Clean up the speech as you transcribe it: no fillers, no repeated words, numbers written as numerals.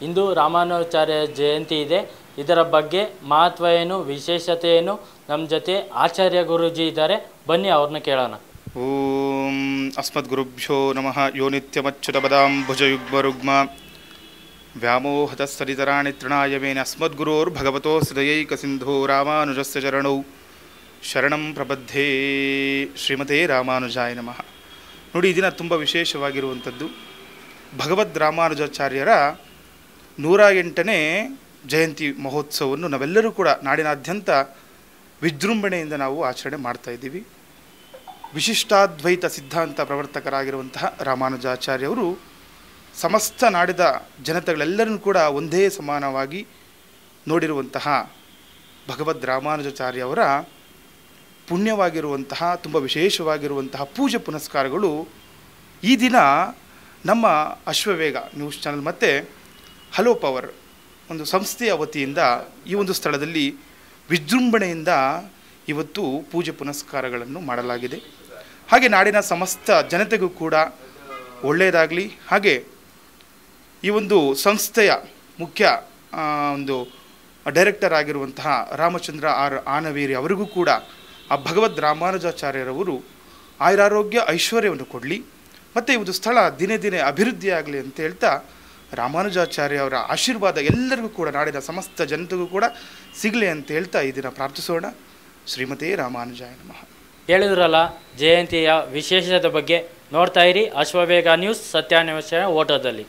ಇಂದು ರಾಮಾನುಜಾಚಾರ್ಯ ಜಯಂತಿ ಇದೆ. ಇದರ ಬಗ್ಗೆ ಮಹತ್ವ ಏನು, ವಿಶೇಷತೆ ಏನು, ನಮ್ಮ ಜೊತೆ ಆಚಾರ್ಯ ಗುರೂಜಿ ಇದ್ದಾರೆ. ಬನ್ನಿ ಅವ್ರನ್ನ ಕೇಳೋಣ. ಓಂ ಅಸ್ಮದ್ಗುರುಭ್ಯೋ ನಮಃ. ಯೋ ನಿತ್ಯಮಚ್ಯುತಪದಾಂಬುಜಯುಗ್ಮರುಗ್ಮ ವ್ಯಾಮೋಹತಸ್ತರಿತರಾಣಿ ತೃಣಾಯಮೇನ ಅಸ್ಮದ್ಗುರೋರ್ಭಗವತೋ ಹೃದಯೈಕಸಿಂಧೋ ರಾಮಾನುಜಸ್ಯ ಚರಣೌ ಶರಣಂ ಪ್ರಬದ್ಧೇ. ಶ್ರೀಮತೇ ರಾಮಾನುಜಾಯ ನಮಃ. ನೋಡಿ, ಈ ದಿನ ತುಂಬ ವಿಶೇಷವಾಗಿರುವಂಥದ್ದು. ಭಗವದ್ ರಾಮಾನುಜಾಚಾರ್ಯರ 108ನೇ ಜಯಂತಿ ಮಹೋತ್ಸವವನ್ನು ನಾವೆಲ್ಲರೂ ಕೂಡ ನಾಡಿನಾದ್ಯಂತ ವಿಜೃಂಭಣೆಯಿಂದ ನಾವು ಆಚರಣೆ ಮಾಡ್ತಾ ಇದ್ದೀವಿ. ವಿಶಿಷ್ಟಾದ್ವೈತ ಸಿದ್ಧಾಂತ ಪ್ರವರ್ತಕರಾಗಿರುವಂತಹ ರಾಮಾನುಜಾಚಾರ್ಯವರು ಸಮಸ್ತ ನಾಡಿದ ಜನತೆಗಳೆಲ್ಲರನ್ನೂ ಕೂಡ ಒಂದೇ ಸಮಾನವಾಗಿ ನೋಡಿರುವಂತಹ ಭಗವದ್ ರಾಮಾನುಜಾಚಾರ್ಯ ಅವರ ಪುಣ್ಯವಾಗಿರುವಂತಹ ತುಂಬ ವಿಶೇಷವಾಗಿರುವಂತಹ ಪೂಜೆ ಪುನಸ್ಕಾರಗಳು ಈ ದಿನ ನಮ್ಮ ಅಶ್ವವೇಗ ನ್ಯೂಸ್ ಚಾನಲ್ ಮತ್ತು ಹಲೋ ಪವರ್ ಒಂದು ಸಂಸ್ಥೆಯ ವತಿಯಿಂದ ಈ ಒಂದು ಸ್ಥಳದಲ್ಲಿ ವಿಜೃಂಭಣೆಯಿಂದ ಇವತ್ತು ಪೂಜೆ ಪುನಸ್ಕಾರಗಳನ್ನು ಮಾಡಲಾಗಿದೆ. ಹಾಗೆ ನಾಡಿನ ಸಮಸ್ತ ಜನತೆಗೂ ಕೂಡ ಒಳ್ಳೆಯದಾಗಲಿ. ಹಾಗೆ ಈ ಒಂದು ಸಂಸ್ಥೆಯ ಮುಖ್ಯ ಒಂದು ಡೈರೆಕ್ಟರ್ ಆಗಿರುವಂತಹ ರಾಮಚಂದ್ರ ಆರ್ ಆನವೇರಿ ಅವರಿಗೂ ಕೂಡ ಆ ಭಗವದ್ ರಾಮಾನುಜಾಚಾರ್ಯರವರು ಆಯುರಾರೋಗ್ಯ ಐಶ್ವರ್ಯವನ್ನು ಕೊಡಲಿ ಮತ್ತು ಈ ಒಂದು ಸ್ಥಳ ದಿನೇ ದಿನೇ ಅಭಿವೃದ್ಧಿಯಾಗಲಿ ಅಂತ ಹೇಳ್ತಾ ರಾಮಾನುಜಾಚಾರ್ಯ ಅವರ ಆಶೀರ್ವಾದ ಎಲ್ಲರಿಗೂ ಕೂಡ ನಾಡಿನ ಸಮಸ್ತ ಜನತೆಗೂ ಕೂಡ ಸಿಗಲಿ ಅಂತ ಹೇಳ್ತಾ ಈ ದಿನ ಪ್ರಾರ್ಥಿಸೋಣ. ಶ್ರೀಮತೇ ರಾಮಾನುಜಾಯ ನಮಃ. ಹೇಳಿದ್ರಲ್ಲ ಜಯಂತಿಯ ವಿಶೇಷತೆ ಬಗ್ಗೆ. ನೋಡ್ತಾ ಇರಿ ಅಶ್ವವೇಗ ನ್ಯೂಸ್, ಸತ್ಯಾನ್ವೇಷಣೆ ಓಟದಲ್ಲಿ.